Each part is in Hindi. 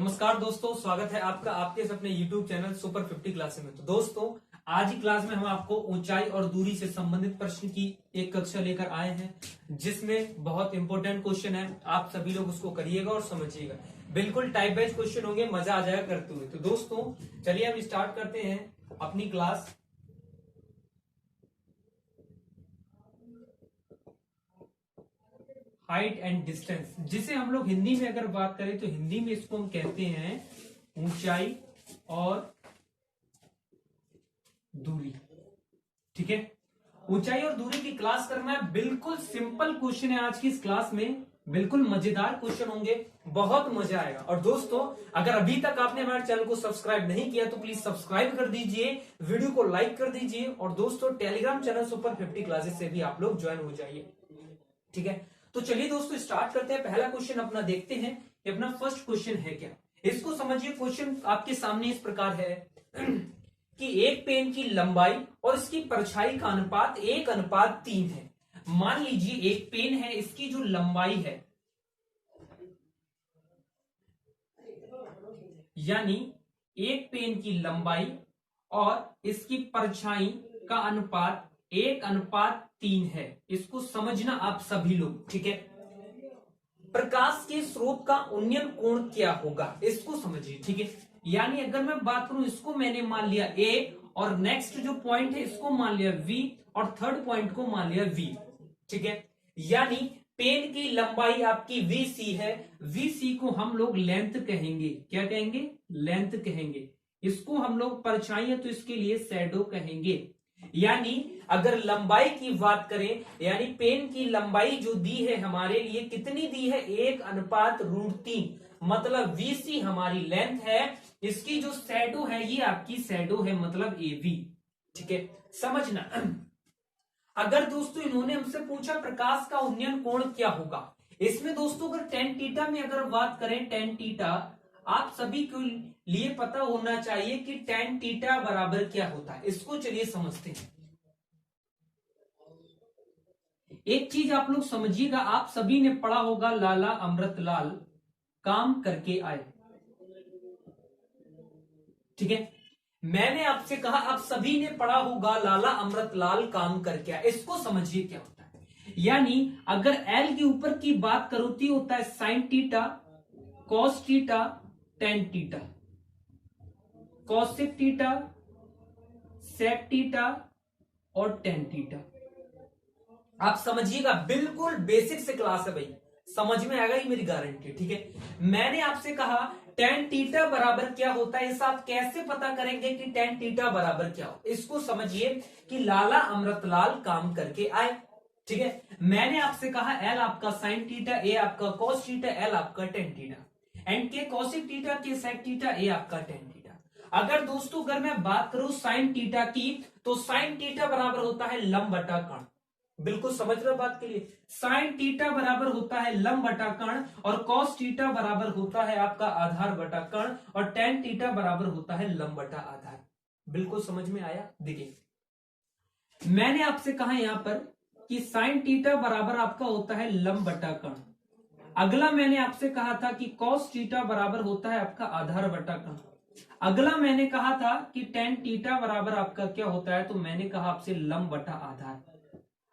नमस्कार दोस्तों, स्वागत है आपका आपके अपने YouTube चैनल सुपर 50 क्लासेस में। तो दोस्तों, आज की क्लास में हम आपको ऊंचाई और दूरी से संबंधित प्रश्न की एक कक्षा लेकर आए हैं, जिसमें बहुत इंपॉर्टेंट क्वेश्चन है। आप सभी लोग उसको करिएगा और समझिएगा। बिल्कुल टाइप वाइज क्वेश्चन होंगे, मजा आ जाएगा करते हुए। तो दोस्तों चलिए हम स्टार्ट करते हैं अपनी क्लास। हाइट एंड डिस्टेंस, जिसे हम लोग हिंदी में अगर बात करें तो हिंदी में इसको हम कहते हैं ऊंचाई और दूरी। ठीक है, ऊंचाई और दूरी की क्लास करना है। बिल्कुल सिंपल क्वेश्चन है आज की इस क्लास में, बिल्कुल मजेदार क्वेश्चन होंगे, बहुत मजा आएगा। और दोस्तों, अगर अभी तक आपने हमारे चैनल को सब्सक्राइब नहीं किया तो प्लीज सब्सक्राइब कर दीजिए, वीडियो को लाइक कर दीजिए, और दोस्तों टेलीग्राम चैनल सुपर 50 क्लासेस से भी आप लोग ज्वाइन हो जाइए। ठीक है, तो चलिए दोस्तों स्टार्ट करते हैं। पहला क्वेश्चन अपना देखते हैं कि अपना फर्स्ट क्वेश्चन है क्या। इसको समझिए। क्वेश्चन आपके सामने इस प्रकार है कि एक पेन की लंबाई और इसकी परछाई का अनुपात 1:3 है। मान लीजिए एक पेन है, इसकी जो लंबाई है यानी एक पेन की लंबाई और इसकी परछाई का अनुपात 1:3 है। इसको समझना आप सभी लोग। ठीक है, प्रकाश के स्रोत का उन्नयन कोण क्या होगा, इसको समझिए। ठीक है, यानी अगर मैं बात करूं, इसको मैंने मान लिया ए, और नेक्स्ट जो पॉइंट है इसको मान लिया वी, और थर्ड पॉइंट को मान लिया वी। ठीक है, यानी पेन की लंबाई आपकी वीसी है, वीसी को हम लोग लेंथ कहेंगे। क्या कहेंगे? लेंथ कहेंगे। इसको हम लोग परछाई है तो इसके लिए शैडो कहेंगे। यानी अगर लंबाई की बात करें, यानी पेन की लंबाई जो दी है हमारे लिए, कितनी दी है? 1:3। मतलब वीसी हमारी लेंथ है, इसकी जो शैडो है ये आपकी शैडो है, मतलब एवी। ठीक है, समझना। अगर दोस्तों इन्होंने हमसे पूछा प्रकाश का उन्नयन कोण क्या होगा, इसमें दोस्तों अगर टेन थीटा में अगर बात करें, टेन थीटा आप सभी के लिए पता होना चाहिए कि टेन थीटा बराबर क्या होता है। इसको चलिए समझते हैं। एक चीज आप लोग समझिएगा, आप सभी ने पढ़ा होगा लाला अमृतलाल काम करके आए। ठीक है, मैंने आपसे कहा आप सभी ने पढ़ा होगा लाला अमृतलाल काम करके आए। इसको समझिए क्या होता है। यानी अगर एल के ऊपर की बात करो तो होता है sine theta, cos theta, tan theta, cosec theta, sec theta और टेन थीटा। आप समझिएगा, बिल्कुल बेसिक से क्लास है भाई, समझ में आएगा ये मेरी गारंटी। ठीक है, मैंने आपसे कहा टेन थीटा बराबर क्या होता है। इसे आप कैसे पता करेंगे कि टेन थीटा बराबर क्या हो? इसको समझिए कि लाला अमृतलाल काम करके आए। ठीक है, मैंने आपसे कहा एल आपका साइन थीटा, ए आपका कॉस थीटा, एल आपका टेन थीटा, एंड के कॉसिक थीटा, के सेक थीटा, ए आपका टेन थीटा। अगर दोस्तों अगर मैं बात करूं साइन थीटा की, तो साइन थीटा बराबर होता है लंब बटा कर्ण। बिल्कुल समझ रहे बात के लिए। साइन थीटा बराबर होता है लंब बटा कर्ण, और कॉस थीटा बराबर होता है आपका आधार बटा कर्ण, और टेन थीटा बराबर होता है लंब बटा आधार। बिल्कुल समझ में आया? देखिए, मैंने आपसे कहा यहां पर कि साइन थीटा बराबर आपका होता है लंब बटा कर्ण। अगला मैंने आपसे कहा था कि कॉस थीटा बराबर होता है आपका आधार बटा कर्ण। अगला मैंने कहा था कि टेन थीटा बराबर आपका क्या होता है, तो मैंने कहा आपसे लंब बटा आधार।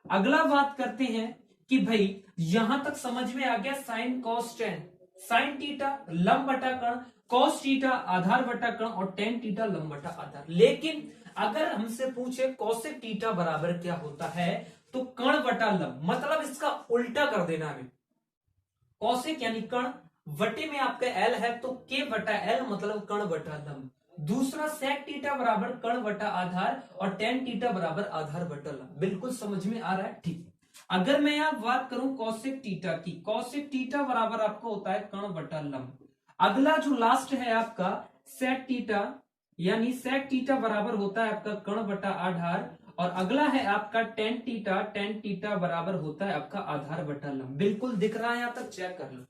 अगला बात करते हैं कि भाई यहां तक समझ में आ गया sine cos tan, sine theta लंब बटा कर्ण, कॉस थीटा आधार बटा कर्ण, और टेन थीटा लंब बटा आधार। लेकिन अगर हमसे पूछे कॉसेक थीटा बराबर क्या होता है, तो कर्ण बटा लंब, मतलब इसका उल्टा कर देना हमें। कॉसेक यानी कर्ण, वटे में आपका एल है तो के बटा एल, मतलब कर्ण बटा लंब। दूसरा सेक थीटा बराबर कर्ण बटा आधार, और टेन थीटा बराबर आधार बटा लंब। बिल्कुल समझ में आ रहा है? ठीक। अगर मैं यहां बात करूं कॉसेक थीटा की, कॉसेक थीटा बराबर आपको होता है कर्ण बटा लंब। अगला जो लास्ट है आपका सेक थीटा, यानी सेक थीटा बराबर होता है आपका कर्ण बटा आधार, और अगला है आपका टेन थीटा, टेन थीटा बराबर होता है आपका आधार बटा लंब। बिल्कुल दिख रहा है? यहां तक चेक कर लो।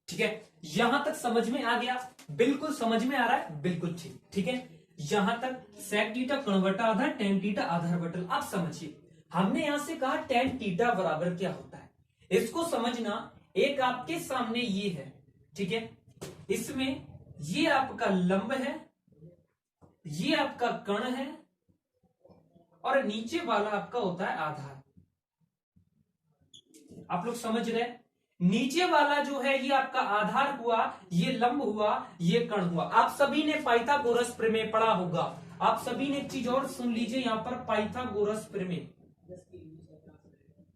ठीक है, यहां तक समझ में आ गया? बिल्कुल समझ में आ रहा है? बिल्कुल ठीक। ठीक है, यहां तक सेक थीटा कर्ण बटा आधार, टेन थीटा आधार बटा। आप समझिए हमने यहां से कहा टेन थीटा बराबर क्या होता है, इसको समझना। एक आपके सामने ये है, ठीक है, इसमें ये आपका लंब है, ये आपका कर्ण है, और नीचे वाला आपका होता है आधार। आप लोग समझ रहे हैं? नीचे वाला जो है ये आपका आधार हुआ, ये लंब हुआ, ये कर्ण हुआ। आप सभी ने पाइथागोरस प्रमेय पढ़ा होगा। आप सभी ने एक चीज और सुन लीजिए, यहां पर पाइथागोरस प्रमेय,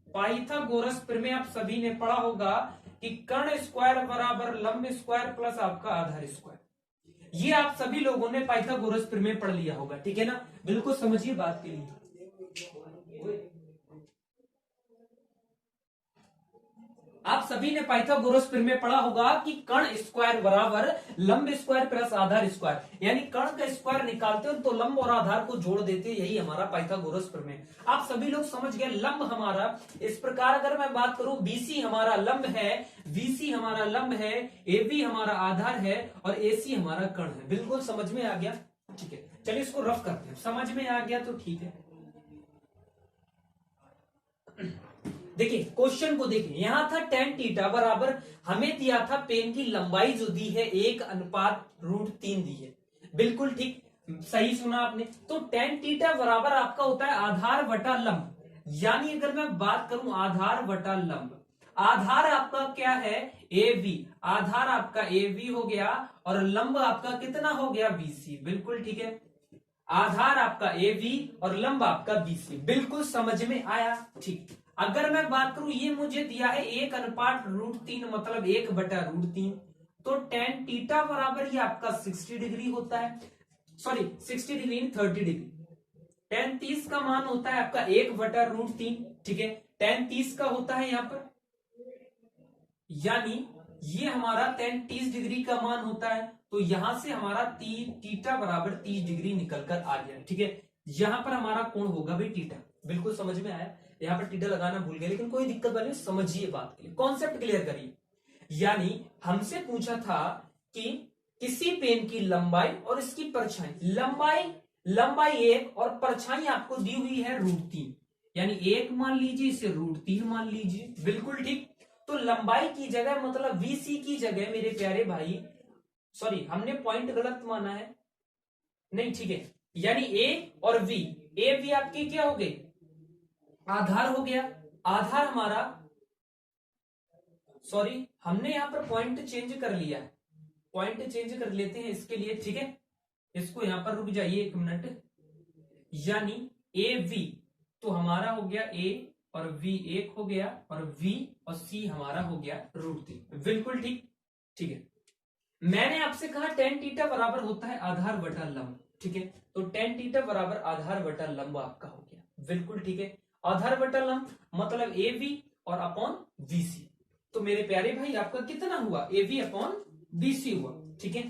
पाइथागोरस प्रमेय आप सभी ने पढ़ा होगा कि कर्ण स्क्वायर बराबर लंब स्क्वायर प्लस आपका आधार स्क्वायर। ये आप सभी लोगों ने पाइथागोरस प्रमेय पढ़ लिया होगा, ठीक है ना? बिल्कुल समझिए बात के लिए। आप सभी ने पाइथागोरस प्रमेय पढ़ा होगा कि कर्ण स्क्वायर बराबर लंब स्क्वायर प्लस आधार स्क्वायर, यानी कर्ण का स्क्वायर निकालते हो तो लंब और आधार को जोड़ देते, यही हमारा पाइथागोरस प्रमेय। आप सभी लोग समझ गए। लंब हमारा इस प्रकार, अगर मैं बात करूं, बीसी हमारा लंब है, बीसी हमारा लंब है, एबी हमारा आधार है, और एसी हमारा कर्ण है। बिल्कुल समझ में आ गया, ठीक है। चलिए इसको रफ करते हैं। समझ में आ गया तो ठीक है। देखिए क्वेश्चन को देखिए, यहां था टेन थीटा बराबर, हमें दिया था पेन की लंबाई जो दी है 1:√3 दी है। बिल्कुल ठीक, सही सुना आपने। तो टेन थीटा बराबर आपका होता है आधार बटा लंब, यानी अगर मैं बात करूं आधार बटा लंब, आधार आपका क्या है ए बी, आधार आपका ए बी हो गया, और लंब आपका कितना हो गया बीसी। बिल्कुल ठीक है, आधार आपका ए बी और लंब आपका बीसी। बिल्कुल समझ में आया, ठीक। अगर मैं बात करूं, ये मुझे दिया है 1:√3 मतलब 1/√3, तो टेन थीटा बराबर ये आपका 60 डिग्री होता है, सॉरी 60 डिग्री 30 डिग्री। टेन 30 का मान होता है आपका 1/√3, ठीक है। टेन 30 का होता है यहां पर, यानी ये हमारा टेन 30 डिग्री का मान होता है, तो यहां से हमारा थीटा बराबर 30 डिग्री निकलकर आ गया, ठीक है। यहां पर हमारा कोण होगा भाई थीटा। बिल्कुल समझ में आया। यहां पर थीटा लगाना भूल गए, लेकिन कोई दिक्कत वाली, समझिए बात के लिए, कॉन्सेप्ट क्लियर करिए। यानी हमसे पूछा था कि किसी पेन की लंबाई और इसकी परछाई, लंबाई 1 और परछाई आपको दी हुई है √3, यानी 1 मान लीजिए, इसे √3 मान लीजिए। बिल्कुल ठीक। तो लंबाई की जगह मतलब VC की जगह मेरे प्यारे भाई, सॉरी हमने पॉइंट गलत माना है, नहीं ठीक है, यानी A और V, A V आपके क्या हो गए, आधार हो गया। आधार हमारा, सॉरी हमने यहां पर पॉइंट चेंज कर लिया है, पॉइंट चेंज कर लेते हैं इसके लिए, ठीक है। इसको यहां पर रुक जाइए 1 मिनट, यानी AV तो हमारा हो गया A और V 1 हो गया, और V और C हमारा हो गया √3। बिल्कुल ठीक, ठीक है। मैंने आपसे कहा टेन थीटा बराबर होता है आधार बटा लंब, ठीक है। तो टेन थीटा बराबर आधार बटा लंब आपका हो गया। बिल्कुल ठीक है, आधार बटा लंब मतलब AB और अपॉन BC। तो मेरे प्यारे भाई आपका कितना हुआ, AB अपॉन BC हुआ, ठीक है।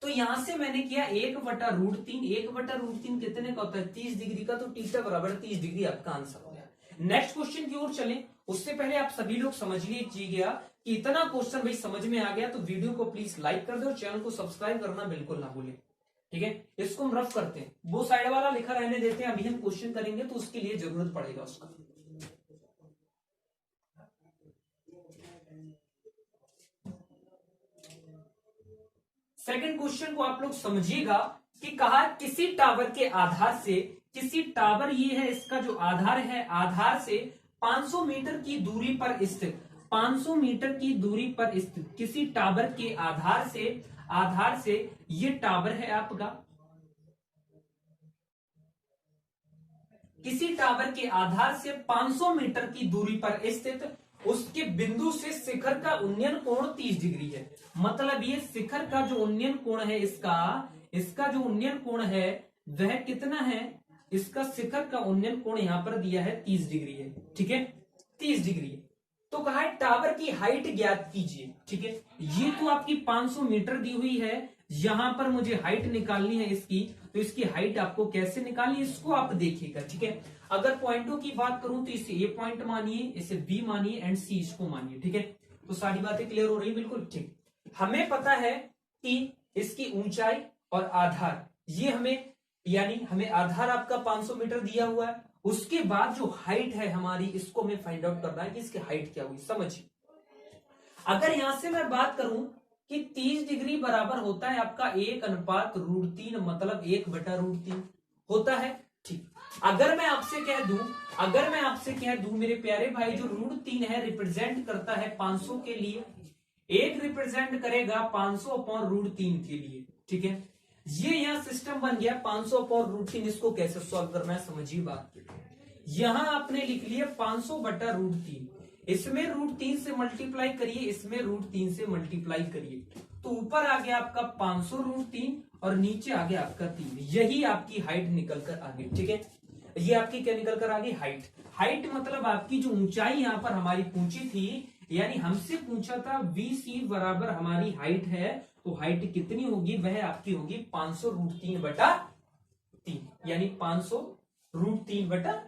तो यहां से मैंने किया 1/√3, 1/√3 कितने का होता है 30 डिग्री का, तो थीटा बराबर 30 डिग्री आपका आंसर हो गया। नेक्स्ट क्वेश्चन की ओर चलें, उससे पहले आप सभी लोग समझ लीजिएगा कि इतना क्वेश्चन भाई समझ में आ गया तो वीडियो को प्लीज लाइक कर दो, चैनल को सब्सक्राइब करना बिल्कुल ना भूलें, ठीक है। इसको हम रफ करते हैं, वो साइड वाला लिखा रहने देते हैं, अभी हम क्वेश्चन करेंगे तो उसके लिए जरूरत पड़ेगा उसका। सेकंड क्वेश्चन को आप लोग समझिएगा कि कहा किसी टावर के आधार से, किसी टावर ये है इसका जो आधार है, आधार से 500 मीटर की दूरी पर स्थित, 500 मीटर की दूरी पर स्थित किसी टावर के आधार से ये टावर है आपका, किसी टावर के आधार से 500 मीटर की दूरी पर स्थित उसके बिंदु से शिखर का उन्नयन कोण 30 डिग्री है। मतलब ये शिखर का जो उन्नयन कोण है इसका जो उन्नयन कोण है वह कितना है, इसका शिखर का उन्नयन कोण यहां पर दिया है 30 डिग्री है, ठीक है, 30 डिग्री है। तो कहा है टावर की हाइट ज्ञात कीजिए, ठीक है। ये तो आपकी 500 मीटर दी हुई है, यहां पर मुझे हाइट निकालनी है इसकी, तो इसकी हाइट आपको कैसे निकालनी है इसको आप देखिएगा, ठीक है। अगर पॉइंटों की बात करूं तो इसे ए पॉइंट मानिए, इसे बी मानिए एंड सी इसको मानिए, ठीक है। तो सारी बातें क्लियर हो रही है, बिल्कुल ठीक। हमें पता है कि इसकी ऊंचाई और आधार, ये हमें यानी हमें आधार आपका 500 मीटर दिया हुआ है, उसके बाद जो हाइट है हमारी, इसको हमें फाइंड आउट करना है कि इसकी हाइट क्या हुई। समझिए, अगर यहां से मैं बात करूं कि 30 डिग्री बराबर होता है आपका 1/√3, मतलब 1/√3 होता है। ठीक, अगर मैं आपसे कह दूं मेरे प्यारे भाई, जो √3 है रिप्रेजेंट करता है 500 के लिए, एक रिप्रेजेंट करेगा 500/√3 के लिए। ठीक है, ये यहां सिस्टम बन गया 500/√3। इसको कैसे सॉल्व करना है समझिए बात। यहां आपने लिख लिया 500/√3, इसमें √3 से मल्टीप्लाई करिए, इसमें √3 से मल्टीप्लाई करिए, तो ऊपर आ गया आपका 500√3 और नीचे आ गया आपका 3। यही आपकी हाइट निकल कर आ गई। ठीक है, ये आपकी क्या निकल कर आ गई? हाइट। हाइट मतलब आपकी जो ऊंचाई यहां पर हमारी पूछी थी, यानी हमसे पूछा था VC बराबर हमारी हाइट है, तो हाइट कितनी होगी? वह आपकी होगी 500√3/3, यानी 500√3/3।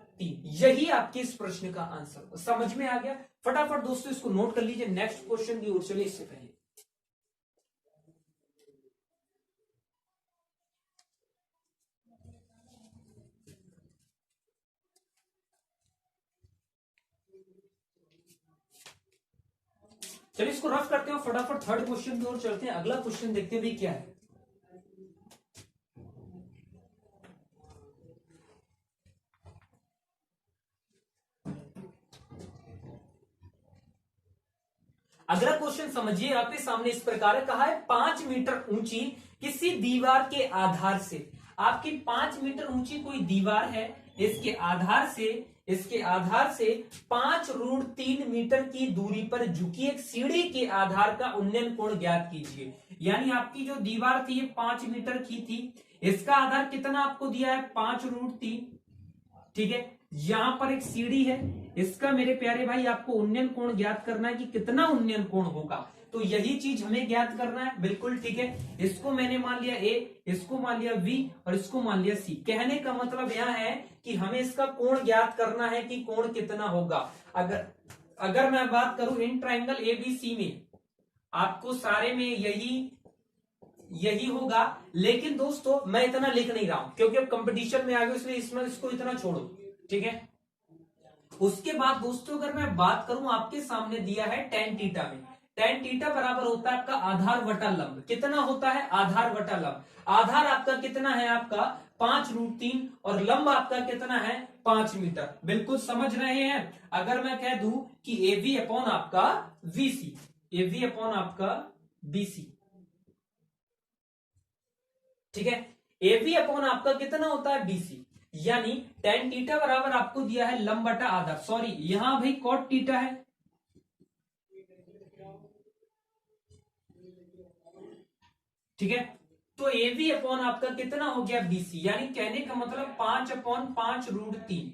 यही आपके इस प्रश्न का आंसर। समझ में आ गया? फटाफट दोस्तों इसको नोट कर लीजिए, नेक्स्ट क्वेश्चन की ओर चलिए। इससे पहले चलिए इसको रफ करते हैं, फटाफट थर्ड क्वेश्चन की ओर चलते हैं। अगला क्वेश्चन देखते हैं भी क्या है। अगला क्वेश्चन समझिए, आपके सामने इस प्रकार कहा है 5 मीटर ऊंची किसी दीवार के आधार से, आपकी 5 मीटर ऊंची कोई दीवार है, इसके आधार से 5√3 मीटर की दूरी पर झुकी एक सीढ़ी के आधार का उन्नयन कोण ज्ञात कीजिए। यानी आपकी जो दीवार थी ये 5 मीटर की थी, इसका आधार कितना आपको दिया है? 5√3। ठीक है, यहां पर एक सीढ़ी है, इसका मेरे प्यारे भाई आपको उन्नयन कोण ज्ञात करना है कि कितना उन्नयन कोण होगा, तो यही चीज हमें ज्ञात करना है। बिल्कुल ठीक है, इसको मैंने मान लिया A, इसको मान लिया B और इसको मान लिया C। कहने का मतलब यह है कि हमें इसका कोण ज्ञात करना है कि कोण कितना होगा। अगर मैं बात करूं इन ट्राइंगल ABC में, आपको सारे में यही होगा, लेकिन दोस्तों मैं इतना लिख नहीं रहा हूं क्योंकि अब कंपटीशन में आ गए, इसलिए इसमें इसको इतना छोड़ो। ठीक है, उसके बाद दोस्तों अगर मैं बात करूं, आपके सामने दिया है tan थीटा में, tan थीटा बराबर होता है आपका आधार वटा लंब। कितना होता है? आधार वटा लंब। आधार आपका कितना है? आपका 5√3 और लंब आपका कितना है? 5 मीटर। बिल्कुल समझ रहे हैं? अगर मैं कह दूं कि AB अपॉन आपका VC, AB अपॉन आपका BC, ठीक है, AB अपॉन आपका कितना होता है? BC, यानी tan थीटा बराबर आपको दिया है लंब बटा आधार, सॉरी यहां भाई cot थीटा है, ठीक है, तो AB अपॉन आपका कितना हो गया? BC, यानी कहने का मतलब 5/5√3,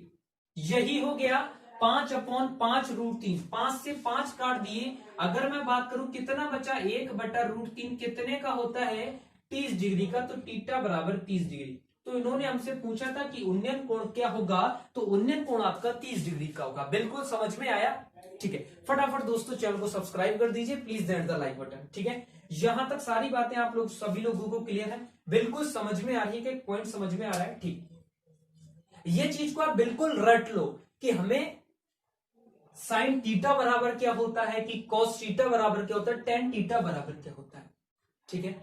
यही हो गया 5/5√3। 5 से 5 काट दिए, अगर मैं बात करूं कितना बचा? 1/√3 कितने का होता है? 30 डिग्री का, तो थीटा बराबर 30 डिग्री। तो इन्होंने हमसे पूछा था कि उन्नयन कोण क्या होगा, तो उन्नयन कोण आपका 30 डिग्री का होगा। बिल्कुल समझ में आया? ठीक है, फटाफट दोस्तों चैनल को सब्सक्राइब कर दीजिए, please hit the like button. ठीक है, यहां तक सारी बातें आप लोग सभी लोगों को क्लियर है? बिल्कुल समझ में आ रही है कि पॉइंट समझ में आ रहा है? ठीक, ये चीज को आप बिल्कुल रट लो कि हमें साइन थीटा बराबर क्या होता है, कि कॉस थीटा बराबर क्या होता है, टेन थीटा बराबर क्या होता है। ठीक है,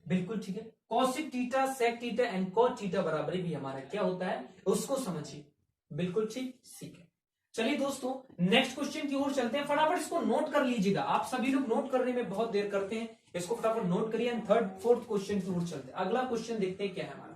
बिल्कुल ठीक है, cosec theta, sec theta and cot theta बराबर भी हमारा क्या होता है, उसको समझिए। बिल्कुल ठीक, ठीक है। चलिए दोस्तों नेक्स्ट क्वेश्चन की ओर चलते हैं, फटाफट इसको नोट कर लीजिएगा। आप सभी लोग नोट करने में बहुत देर करते हैं, इसको फटाफट नोट करिए। एंड थर्ड फोर्थ क्वेश्चन की ओर चलते हैं। अगला क्वेश्चन देखते हैं क्या है हमारा।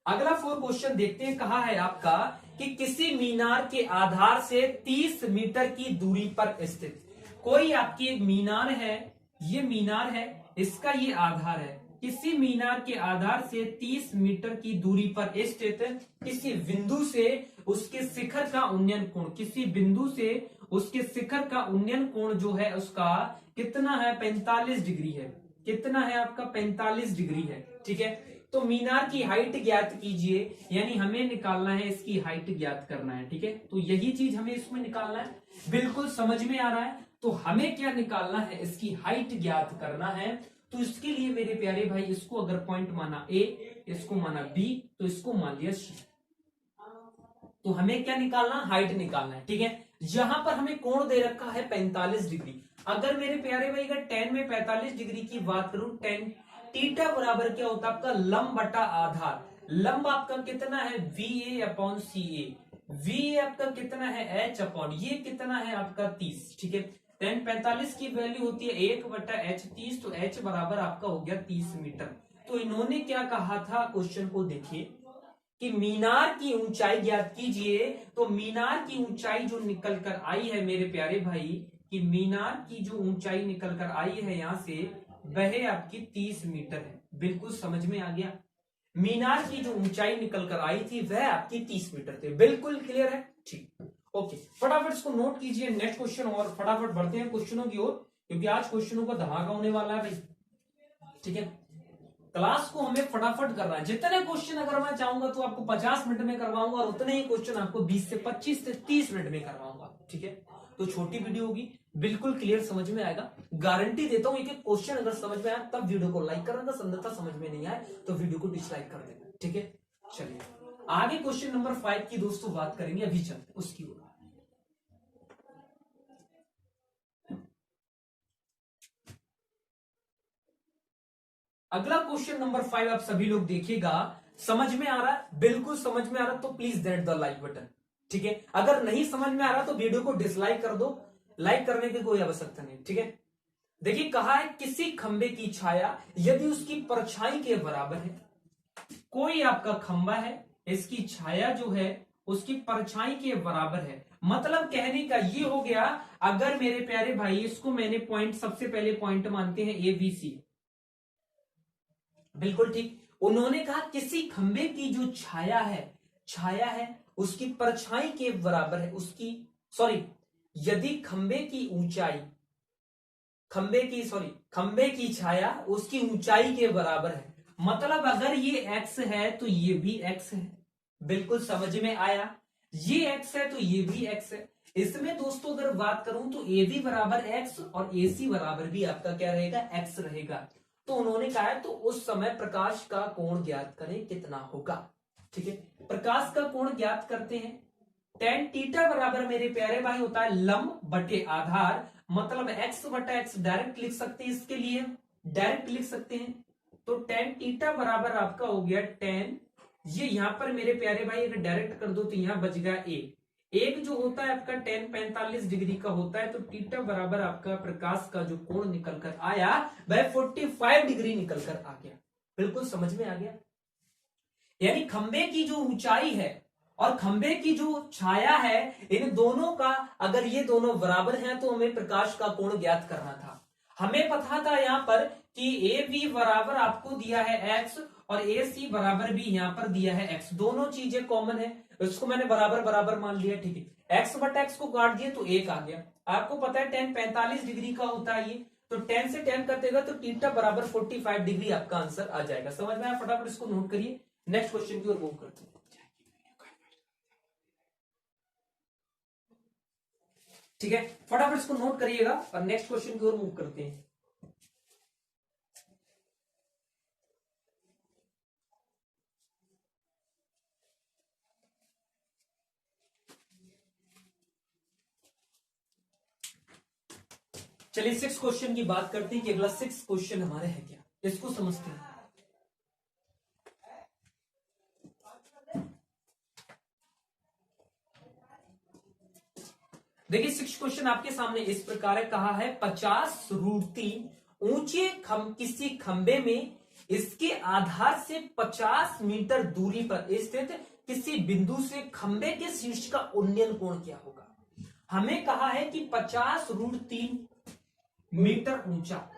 अगला 4 क्वेश्चन देखते हैं, कहा है आपका कि किसी मीनार के आधार से 30 मीटर की दूरी पर स्थित कोई आपकी एक मीनार है, ये मीनार है, इसका ये आधार है। किसी मीनार के आधार से 30 मीटर की दूरी पर स्थित किसी बिंदु से उसके शिखर का उन्नयन कोण, किसी बिंदु से उसके शिखर का उन्नयन कोण जो है उसका कितना है? 45 डिग्री है। कितना है आपका? 45 डिग्री है। ठीक है, तो मीनार की हाइट ज्ञात कीजिए, यानी हमें निकालना है इसकी हाइट ज्ञात करना है, ठीक है। तो यही चीज हमें इसमें निकालना है, बिल्कुल समझ में आ रहा है। तो हमें क्या निकालना है, इसकी हाइट ज्ञात करना है। तो इसके लिए मेरे प्यारे भाई, इसको अगर पॉइंट माना ए, इसको माना बी, तो इसको मान लिया सी। तो हमें क्या निकालना, हाइट निकालना है, ठीक है। यहां पर हमें कोण दे रखा है 45 डिग्री। अगर मेरे प्यारे भाई अगर tan में 45 डिग्री की बात करूं, tan थीटा बराबर क्या होता है आपका लंब बटा आधार। लंब आपका कितना है VA अपॉन CA, VA आपका कितना है H अपॉन ये कितना है आपका 30, ठीक है। tan 45 की वैल्यू होती है 1 बटा H 30, तो H बराबर आपका हो गया 30 मीटर। तो इन्होंने क्या कहा था, क्वेश्चन को देखिए कि मीनार की ऊंचाई ज्ञात कीजिए। तो मीनार की ऊंचाई जो निकल कर आई है मेरे प्यारे भाई, कि मीनार की जो ऊंचाई निकल कर आई है यहां से, वह आपकी 30 मीटर है। बिल्कुल समझ में आ गया। मीनार की जो ऊंचाई निकल कर आई थी वह आपकी 30 मीटर थी। बिल्कुल क्लियर है, ठीक। ओके, फटाफट इसको नोट कीजिए नेक्स्ट क्वेश्चन, और फटाफट बढ़ते हैं क्वेश्चनों की ओर, क्योंकि आज क्वेश्चनों का धमाका होने वाला है भाई, ठीक है। क्लास को हमें फटाफट करना है। जितने क्वेश्चन अगर मैं चाहूंगा तो आपको 50 मिनट में करवाऊंगा, और उतने ही क्वेश्चन आपको 20 से 25 से 30 मिनट में करवाऊंगा, ठीक है। तो छोटी वीडियो होगी, बिल्कुल क्लियर समझ में आएगा, गारंटी देता हूं। एक एक क्वेश्चन अगर समझ में आया तब वीडियो को लाइक करना, अन्यथा समझ में नहीं आए तो वीडियो को डिसलाइक कर देना, ठीक है। चलिए आगे क्वेश्चन नंबर 5 की दोस्तों बात करेंगे, अभी चलते उसकी ओर। अगला क्वेश्चन नंबर 5 आप सभी लोग देखिएगा। समझ में आ रहा है, बिल्कुल समझ में आ रहा तो please that the like button, ठीक है। अगर नहीं समझ में आ रहा तो वीडियो को डिसलाइक कर दो, लाइक करने की कोई आवश्यकता नहीं, ठीक है। देखिए कहा है किसी खंबे की छाया यदि उसकी परछाई के बराबर है। कोई आपका खंबा है, इसकी छाया जो है उसकी परछाई के बराबर है। मतलब कहने का ये हो गया, अगर मेरे प्यारे भाई इसको मैंने पॉइंट, सबसे पहले पॉइंट मानते हैं ABC, बिल्कुल ठीक। उन्होंने कहा किसी खंबे की जो छाया है उसकी परछाई के बराबर है, उसकी सॉरी यदि खंबे की ऊंचाई, खंबे की छाया उसकी ऊंचाई के बराबर है। मतलब अगर ये x है तो ये भी x है। बिल्कुल समझ में आया, ये x है तो ये भी x है। इसमें दोस्तों अगर बात करूं तो AB बराबर x और AC बराबर भी आपका क्या रहेगा, x रहेगा। तो उन्होंने कहा है तो उस समय प्रकाश का कोण ज्ञात करें कितना होगा, ठीक है। प्रकाश का कोण ज्ञात करते हैं। tan थीटा बराबर मेरे प्यारे भाई होता है लंब बटे आधार, मतलब x बटा x डायरेक्ट लिख सकते हैं, इसके लिए डायरेक्ट लिख सकते हैं। तो tan थीटा बराबर आपका हो गया tan, ये यहां पर मेरे प्यारे भाई अगर डायरेक्ट कर दो तो यहां बच गया एक जो होता है आपका tan 45 डिग्री का होता है। तो थीटा बराबर आपका प्रकाश का जो कोण निकल कर आया वह 45 डिग्री निकल कर आ गया। बिल्कुल समझ में आ गया। यानी खंबे की जो ऊंचाई है और खंबे की जो छाया है, इन दोनों का अगर ये दोनों बराबर हैं तो हमें प्रकाश का कोण ज्ञात करना था। हमें पता था यहां पर कि AB बराबर आपको दिया है x और AC बराबर भी यहां पर दिया है x, दोनों चीजें कॉमन है, इसको मैंने बराबर बराबर मान लिया, ठीक है। x बटा x को काट दिए तो 1 आ गया। आपको पता है tan 45 डिग्री का होता है ये, तो tan से tan कटेगा तो थीटा बराबर 45 डिग्री आपका आंसर आ जाएगा। समझ में आया, फटाफट इसको नोट करिए, नेक्स्ट क्वेश्चन की ओर मूव करते हैं। ठीक है, फटाफट इसको नोट करिएगा और नेक्स्ट क्वेश्चन की ओर मूव करते हैं। चलिए 6 क्वेश्चन की बात करते हैं कि अगला 6 क्वेश्चन हमारे है क्या, इसको समझते हैं। देखिए 6 क्वेश्चन आपके सामने इस प्रकार है, कहा है 50√3 ऊंचे किसी खंबे में इसके आधार से 50 मीटर दूरी पर स्थित किसी बिंदु से खंबे के शीर्ष का उन्नयन कोण क्या होगा। हमें कहा है कि 50√3 मीटर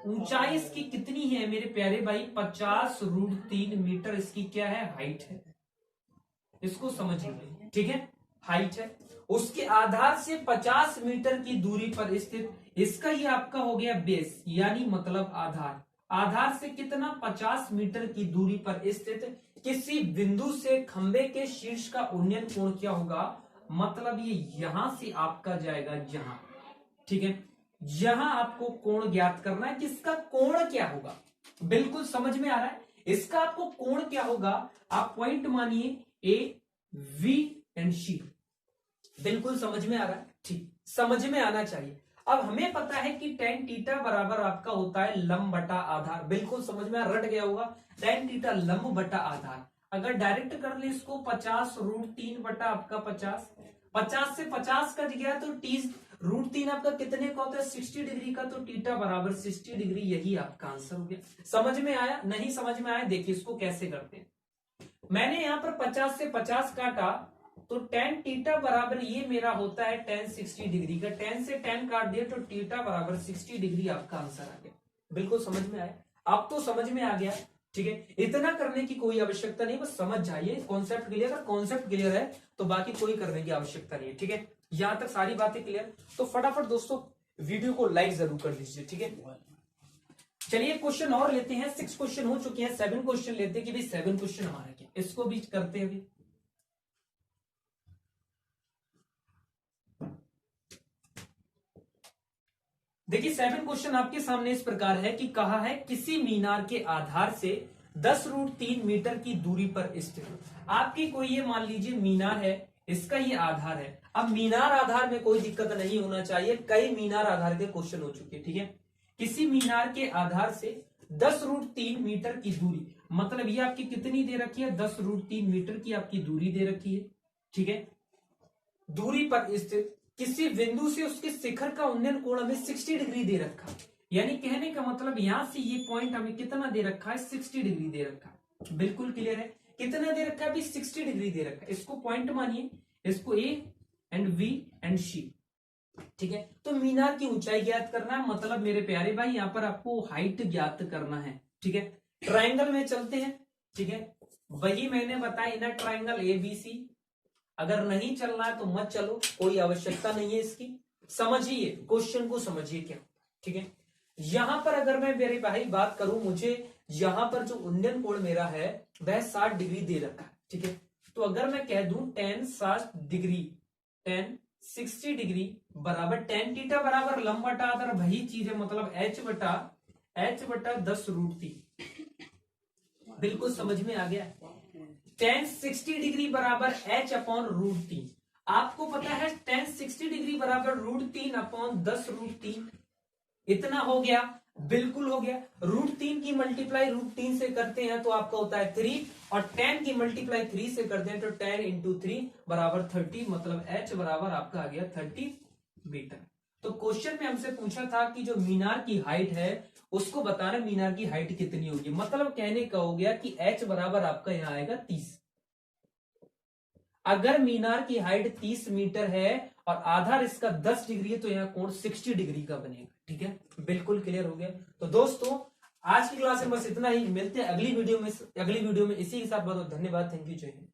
ऊंचाई इसकी कितनी है मेरे प्यारे भाई, 50√3 मीटर इसकी क्या है, हाइट है। इसको समझ लीजिए, ठीक है, हाइट है। उसके आधार से 50 मीटर की दूरी पर स्थित, इसका ये आपका हो गया बेस, यानी मतलब आधार। आधार से कितना 50 मीटर की दूरी पर स्थित किसी बिंदु से खंबे के शीर्ष का उन्नयन कोण क्या होगा, मतलब ये यहां से आपका जाएगा यहां, ठीक है, यहां आपको कोण ज्ञात करना है कि इसका कोण क्या होगा। बिल्कुल समझ में आ रहा है, इसका आपको कोण क्या होगा, आप पॉइंट मानिए ए वी एंड सी। बिल्कुल समझ में आ रहा है, ठीक, समझ में आना चाहिए। अब हमें पता है कि tan थीटा बराबर आपका होता है लंब बटा आधार। बिल्कुल समझ में रट गया होगा, tan थीटा लंब बटा आधार। अगर डायरेक्ट कर ले इसको 50 √3 बटा आपका 50 से 50 कट गया तो √3 आपका कितने का होता है, 60 डिग्री का, तो थीटा बराबर 60 डिग्री, यही आपका आंसर हो गया। समझ में आया, नहीं समझ में आया, देखिए इसको कैसे करते हैं। मैंने यहां पर 50 से 50 काटा तो tan थीटा बराबर ये मेरा होता है tan 60 डिग्री का, tan से tan काट दिया तो थीटा बराबर 60 डिग्री आपका आंसर आ गया। बिल्कुल समझ में आया, अब तो समझ में आ गया, ठीक है। इतना करने की कोई आवश्यकता नहीं, बस समझ जाइए, कॉन्सेप्ट क्लियर। अगर कॉन्सेप्ट क्लियर है तो बाकी कोई करने की आवश्यकता नहीं है, ठीक है। यहां तक सारी बातें क्लियर, तो फटाफट दोस्तों वीडियो को लाइक जरूर कर दीजिए, ठीक है। चलिए क्वेश्चन और लेते हैं, 6 क्वेश्चन हो चुके हैं, 7 क्वेश्चन लेते हैं कि भाई 7 क्वेश्चन हमारा क्या, इसको भी करते हैं अभी। देखिए 7 क्वेश्चन आपके सामने इस प्रकार है कि कहा है किसी मीनार के आधार से 10 √3 मीटर की दूरी पर स्थित, आपकी कोई ये मान लीजिए मीनार है, इसका ये आधार है। अब मीनार आधार में कोई दिक्कत नहीं होना चाहिए, कई मीनार आधार के क्वेश्चन हो चुके, ठीक है। किसी मीनार के आधार से 10 √3 मीटर की दूरी, मतलब ये आपकी कितनी दे रखी है, 10 √3 मीटर की आपकी दूरी दे रखी है, ठीक है। दूरी पर स्थित किसी बिंदु से उसके शिखर का उन्नयन कोण हमें 60 डिग्री दे रखा, यानी कहने का मतलब यहां से ये पॉइंट हमें कितना दे रखा है, 60 डिग्री दे रखा है। बिल्कुल क्लियर है, कितना दे रखा है अभी, 60 डिग्री दे रखा है। इसको पॉइंट मानिए, इसको ए एंड वी एंड सी, ठीक है। तो मीनार की ऊंचाई ज्ञात करना है, मतलब मेरे प्यारे भाई यहां पर आपको हाइट ज्ञात करना है, ठीक है। ट्राइंगल में चलते हैं, ठीक है, वही मैंने बताया इनर ट्राइंगल ABC। अगर नहीं चलना है तो मत चलो, कोई आवश्यकता नहीं है इसकी, समझिए क्वेश्चन को, समझिए क्या, ठीक है। यहां पर अगर मैं मेरे भाई बात करूं, मुझे यहां पर जो उन्नयन कोण मेरा है वह 60 डिग्री दे रखा है, ठीक है। तो अगर मैं कह दूं tan 60 डिग्री, tan 60 डिग्री बराबर tan थीटा बराबर लंब बटा आधार, वही चीज है, मतलब h बटा 10 √3। बिल्कुल समझ में आ गया। tan 60 डिग्री बराबर h अपॉन √3, आपको पता है tan 60 डिग्री बराबर √3 अपॉन 10 √3, इतना हो गया, बिल्कुल हो गया। √3 की मल्टीप्लाई √3 से करते हैं तो आपका होता है 3, और tan की मल्टीप्लाई 3 से करते हैं तो tan × 3 बराबर 30, मतलब h बराबर आपका आ गया 30 मीटर। तो क्वेश्चन में हमसे पूछा था कि जो मीनार की हाइट है उसको बताना, मीनार की हाइट कितनी होगी, मतलब कहने का हो गया कि h बराबर आपका यहां आएगा 30। अगर मीनार की हाइट 30 मीटर है और आधार इसका 10 डिग्री है तो यहाँ कोण 60 डिग्री का बनेगा, ठीक है। बिल्कुल क्लियर हो गया। तो दोस्तों आज की क्लास में बस इतना ही, मिलते हैं अगली वीडियो में इसी के साथ। बहुत धन्यवाद, थैंक यू, जय हिंद।